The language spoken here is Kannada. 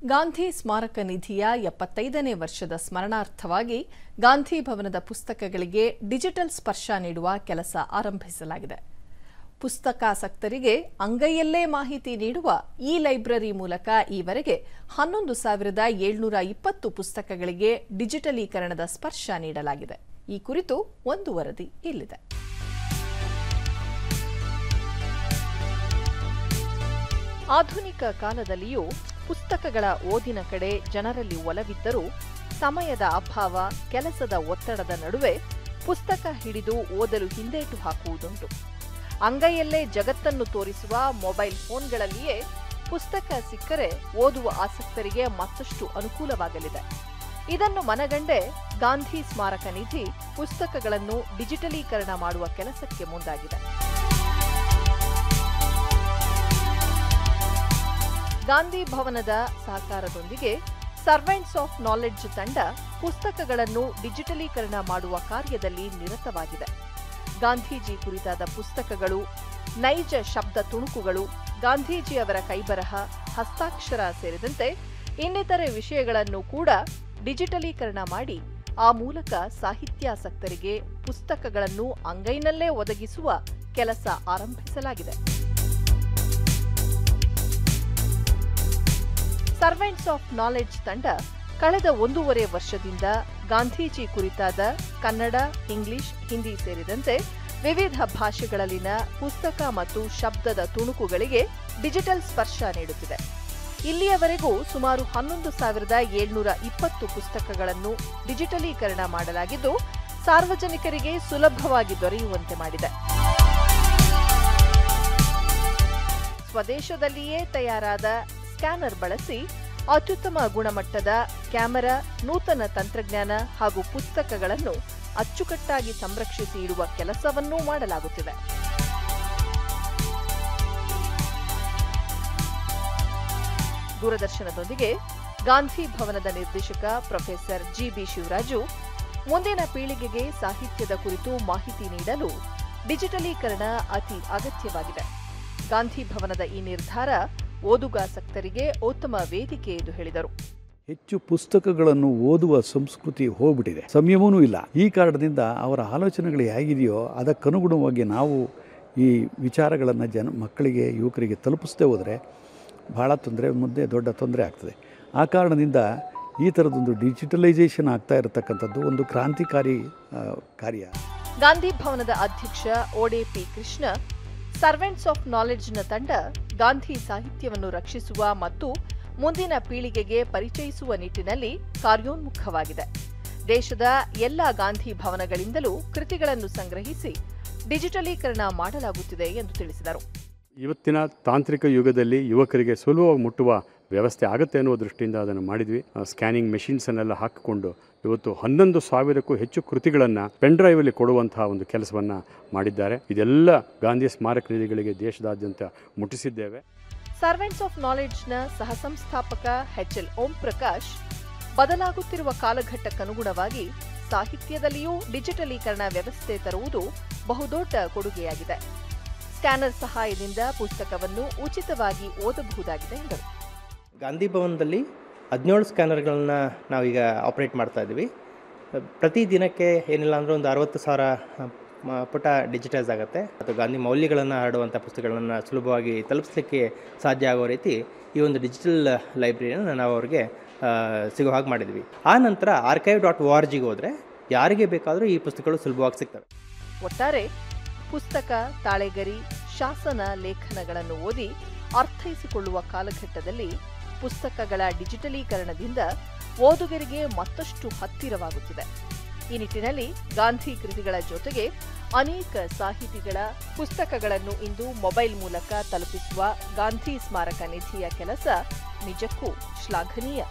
ಗಾಂಧಿ ಸ್ಮಾರಕ ನಿಧಿಯ 75ನೇ ವರ್ಷದ ಸ್ಮರಣಾರ್ಥವಾಗಿ ಗಾಂಧಿ ಭವನದ ಪುಸ್ತಕಗಳಿಗೆ ಡಿಜಿಟಲ್ ಸ್ಪರ್ಶ ನೀಡುವ ಕೆಲಸ ಆರಂಭಿಸಲಾಗಿದೆ. ಪುಸ್ತಕಾಸಕ್ತರಿಗೆ ಅಂಗೈಯಲ್ಲೇ ಮಾಹಿತಿ ನೀಡುವ ಈ ಲೈಬ್ರರಿ ಮೂಲಕ ಈವರೆಗೆ 11,720 ಪುಸ್ತಕಗಳಿಗೆ ಡಿಜಿಟಲೀಕರಣದ ಸ್ಪರ್ಶ ನೀಡಲಾಗಿದೆ. ಈ ಕುರಿತು ಒಂದು ವರದಿ ಇಲ್ಲಿದೆ. ಆಧುನಿಕ ಕಾಲದಲ್ಲಿಯೂ ಪುಸ್ತಕಗಳ ಓದಿನ ಕಡೆ ಜನರಲ್ಲಿ ಒಲವಿದ್ದರೂ ಸಮಯದ ಅಭಾವ, ಕೆಲಸದ ಒತ್ತಡದ ನಡುವೆ ಪುಸ್ತಕ ಹಿಡಿದು ಓದಲು ಹಿಂದೇಟು ಹಾಕುವುದುಂಟು. ಅಂಗೈಯಲ್ಲೇ ಜಗತ್ತನ್ನು ತೋರಿಸುವ ಮೊಬೈಲ್ ಫೋನ್ಗಳಲ್ಲಿಯೇ ಪುಸ್ತಕ ಸಿಕ್ಕರೆ ಓದುವ ಆಸಕ್ತರಿಗೆ ಮತ್ತಷ್ಟು ಅನುಕೂಲವಾಗಲಿದೆ. ಇದನ್ನು ಮನಗಂಡೇ ಗಾಂಧಿ ಸ್ಮಾರಕ ನಿಧಿ ಪುಸ್ತಕಗಳನ್ನು ಡಿಜಿಟಲೀಕರಣ ಮಾಡುವ ಕೆಲಸಕ್ಕೆ ಮುಂದಾಗಿದೆ. ಗಾಂಧಿ ಭವನದ ಸಹಕಾರದೊಂದಿಗೆ ಸರ್ವೆಂಟ್ಸ್ ಆಫ್ ನಾಲೆಡ್ಜ್ ತಂಡ ಪುಸ್ತಕಗಳನ್ನು ಡಿಜಿಟಲೀಕರಣ ಮಾಡುವ ಕಾರ್ಯದಲ್ಲಿ ನಿರತವಾಗಿದೆ. ಗಾಂಧೀಜಿ ಕುರಿತಾದ ಪುಸ್ತಕಗಳು, ನೈಜ ಶಬ್ದ ತುಣುಕುಗಳು, ಗಾಂಧೀಜಿ ಅವರ ಕೈಬರಹ, ಹಸ್ತಾಕ್ಷರ ಸೇರಿದಂತೆ ಇನ್ನಿತರೆ ವಿಷಯಗಳನ್ನು ಕೂಡ ಡಿಜಿಟಲೀಕರಣ ಮಾಡಿ ಆ ಮೂಲಕ ಸಾಹಿತ್ಯಾಸಕ್ತರಿಗೆ ಪುಸ್ತಕಗಳನ್ನು ಅಂಗೈನಲ್ಲೇ ಒದಗಿಸುವ ಕೆಲಸ ಆರಂಭಿಸಲಾಗಿದೆ. ಸರ್ವೆಂಟ್ಸ್ ಆಫ್ ನಾಲೆಡ್ಜ್ ತಂಡ ಕಳೆದ 1.5 ವರ್ಷದಿಂದ ಗಾಂಧೀಜಿ ಕುರಿತಾದ ಕನ್ನಡ, ಇಂಗ್ಲಿಷ್, ಹಿಂದಿ ಸೇರಿದಂತೆ ವಿವಿಧ ಭಾಷೆಗಳಲ್ಲಿನ ಪುಸ್ತಕ ಮತ್ತು ಶಬ್ದದ ತುಣುಕುಗಳಿಗೆ ಡಿಜಿಟಲ್ ಸ್ಪರ್ಶ ನೀಡುತ್ತಿದೆ. ಇಲ್ಲಿಯವರೆಗೂ ಸುಮಾರು 11,720 ಪುಸ್ತಕಗಳನ್ನು ಡಿಜಿಟಲೀಕರಣ ಮಾಡಲಾಗಿದ್ದು, ಸಾರ್ವಜನಿಕರಿಗೆ ಸುಲಭವಾಗಿ ದೊರೆಯುವಂತೆ ಮಾಡಿದೆ. ಸ್ವದೇಶದಲ್ಲಿಯೇ ತಯಾರಾದ ಸ್ಕ್ಯಾನರ್ ಬಳಸಿ ಅತ್ಯುತ್ತಮ ಗುಣಮಟ್ಟದ ಕ್ಯಾಮೆರಾ, ನೂತನ ತಂತ್ರಜ್ಞಾನ ಹಾಗೂ ಪುಸ್ತಕಗಳನ್ನು ಅಚ್ಚುಕಟ್ಟಾಗಿ ಸಂರಕ್ಷಿಸಿ ಇಡುವ ಕೆಲಸವನ್ನೂ ಮಾಡಲಾಗುತ್ತಿದೆ. ದೂರದರ್ಶನದೊಂದಿಗೆ ಗಾಂಧಿ ಭವನದ ನಿರ್ದೇಶಕ ಪ್ರೊಫೆಸರ್ ಜಿ.ಬಿ. ಶಿವರಾಜು ಮುಂದಿನ ಪೀಳಿಗೆಗೆ ಸಾಹಿತ್ಯದ ಕುರಿತು ಮಾಹಿತಿ ನೀಡಲು ಡಿಜಿಟಲೀಕರಣ ಅತಿ ಅಗತ್ಯವಾಗಿದೆ. ಗಾಂಧಿ ಭವನದ ಈ ನಿರ್ಧಾರ ಓದುಗಾಸಕ್ತರಿಗೆ ಉತ್ತಮ ವೇದಿಕೆ ಎಂದು ಹೇಳಿದರು. ಹೆಚ್ಚು ಪುಸ್ತಕಗಳನ್ನು ಓದುವ ಸಂಸ್ಕೃತಿ ಹೋಗ್ಬಿಟ್ಟಿದೆ, ಸಂಯಮವೂ ಇಲ್ಲ. ಈ ಕಾರಣದಿಂದ ಅವರ ಆಲೋಚನೆಗಳು ಹೇಗಿದೆಯೋ ಅದಕ್ಕನುಗುಣವಾಗಿ ನಾವು ಈ ವಿಚಾರಗಳನ್ನು ಮಕ್ಕಳಿಗೆ, ಯುವಕರಿಗೆ ತಲುಪಿಸದೇ ಹೋದರೆ ಭಾಳ ಮುಂದೆ ದೊಡ್ಡ ತೊಂದರೆ ಆಗ್ತದೆ. ಆ ಕಾರಣದಿಂದ ಈ ಥರದೊಂದು ಡಿಜಿಟಲೈಸೇಷನ್ ಆಗ್ತಾ ಇರತಕ್ಕಂಥದ್ದು ಒಂದು ಕ್ರಾಂತಿಕಾರಿ ಕಾರ್ಯ. ಗಾಂಧಿ ಭವನದ ಅಧ್ಯಕ್ಷ ಓಡೆ ಪಿ. ಕೃಷ್ಣ, ಸರ್ವೆಂಟ್ಸ್ ಆಫ್ ನಾಲೆಡ್ಜ್ನ ತಂಡ ಗಾಂಧಿ ಸಾಹಿತ್ಯವನ್ನು ರಕ್ಷಿಸುವ ಮತ್ತು ಮುಂದಿನ ಪೀಳಿಗೆಗೆ ಪರಿಚಯಿಸುವ ನಿಟ್ಟಿನಲ್ಲಿ ಕಾರ್ಯೋನ್ಮುಖವಾಗಿದೆ. ದೇಶದ ಎಲ್ಲ ಗಾಂಧಿ ಭವನಗಳಿಂದಲೂ ಕೃತಿಗಳನ್ನು ಸಂಗ್ರಹಿಸಿ ಡಿಜಿಟಲೀಕರಣ ಮಾಡಲಾಗುತ್ತಿದೆ ಎಂದು ತಿಳಿಸಿದರು. ಇವತ್ತಿನ ತಾಂತ್ರಿಕ ಯುಗದಲ್ಲಿ ಯುವಕರಿಗೆ ಸುಲಭವಾಗಿ ಮುಟ್ಟುವ ವ್ಯವಸ್ಥೆ ಆಗುತ್ತೆ ಅನ್ನುವ ದೃಷ್ಟಿಯಿಂದ ಅದನ್ನು ಮಾಡಿದ್ವಿ. ಸ್ಕ್ಯಾನಿಂಗ್ ಮೆಷಿನ್ಸನ್ನೆಲ್ಲ ಹಾಕಿಕೊಂಡು ಇವತ್ತು 11,000ಕ್ಕೂ ಹೆಚ್ಚು ಕೃತಿಗಳನ್ನು ಪೆನ್ ಡ್ರೈವಲ್ಲಿ ಕೊಡುವಂತಹ ಒಂದು ಕೆಲಸವನ್ನು ಮಾಡಿದ್ದಾರೆ. ಇದೆಲ್ಲ ಗಾಂಧಿ ಸ್ಮಾರಕ ನಿಧಿಗಳಿಗೆ ದೇಶದಾದ್ಯಂತ ಮುಟ್ಟಿಸಿದ್ದೇವೆ. ಸರ್ವೆಂಟ್ಸ್ ಆಫ್ ನಾಲೆಡ್ಜ್ನ ಸಹ ಸಂಸ್ಥಾಪಕ ಎಚ್.ಎಲ್. ಓಂ ಪ್ರಕಾಶ್, ಬದಲಾಗುತ್ತಿರುವ ಕಾಲಘಟ್ಟಕ್ಕನುಗುಣವಾಗಿ ಸಾಹಿತ್ಯದಲ್ಲಿಯೂ ಡಿಜಿಟಲೀಕರಣ ವ್ಯವಸ್ಥೆ ತರುವುದು ಬಹುದೊಡ್ಡ ಕೊಡುಗೆಯಾಗಿದೆ. ಸ್ಕ್ಯಾನರ್ ಸಹಾಯದಿಂದ ಪುಸ್ತಕವನ್ನು ಉಚಿತವಾಗಿ ಓದಬಹುದಾಗಿದೆ ಎಂದರು. ಗಾಂಧಿ ಭವನದಲ್ಲಿ 17 ಸ್ಕ್ಯಾನರ್ಗಳನ್ನ ನಾವೀಗ ಆಪರೇಟ್ ಮಾಡ್ತಾ ಇದ್ದೀವಿ. ಪ್ರತಿ ದಿನಕ್ಕೆ ಏನಿಲ್ಲ ಅಂದರೆ ಒಂದು 60,000 ಪುಟ ಡಿಜಿಟೈಸ್ ಆಗುತ್ತೆ. ಅಥವಾ ಗಾಂಧಿ ಮೌಲ್ಯಗಳನ್ನು ಹರಡುವಂಥ ಪುಸ್ತಕಗಳನ್ನು ಸುಲಭವಾಗಿ ತಲುಪಿಸಲಿಕ್ಕೆ ಸಾಧ್ಯ ಆಗೋ ರೀತಿ ಈ ಒಂದು ಡಿಜಿಟಲ್ ಲೈಬ್ರರಿಯನ್ನು ನಾವು ಅವ್ರಿಗೆ ಸಿಗೋ ಹಾಗೆ ಮಾಡಿದ್ವಿ. ಆ ನಂತರ archive.orgಗೆ ಹೋದರೆ ಯಾರಿಗೆ ಬೇಕಾದರೂ ಈ ಪುಸ್ತಕಗಳು ಸುಲಭವಾಗಿ ಸಿಗ್ತವೆ. ಒಟ್ಟಾರೆ ಪುಸ್ತಕ, ತಾಳೆಗರಿ, ಶಾಸನ, ಲೇಖನಗಳನ್ನು ಓದಿ ಅರ್ಥೈಸಿಕೊಳ್ಳುವ ಕಾಲಘಟ್ಟದಲ್ಲಿ ಪುಸ್ತಕಗಳ ಡಿಜಿಟಲೀಕರಣದಿಂದ ಓದುಗರಿಗೆ ಮತ್ತಷ್ಟು ಹತ್ತಿರವಾಗುತ್ತಿದೆ. ಈ ನಿಟ್ಟಿನಲ್ಲಿ ಗಾಂಧಿ ಕೃತಿಗಳ ಜೊತೆಗೆ ಅನೇಕ ಸಾಹಿತಿಗಳ ಪುಸ್ತಕಗಳನ್ನು ಇಂದು ಮೊಬೈಲ್ ಮೂಲಕ ತಲುಪಿಸುವ ಗಾಂಧಿ ಸ್ಮಾರಕ ನಿಧಿಯ ಕೆಲಸ ನಿಜಕ್ಕೂ ಶ್ಲಾಘನೀಯ.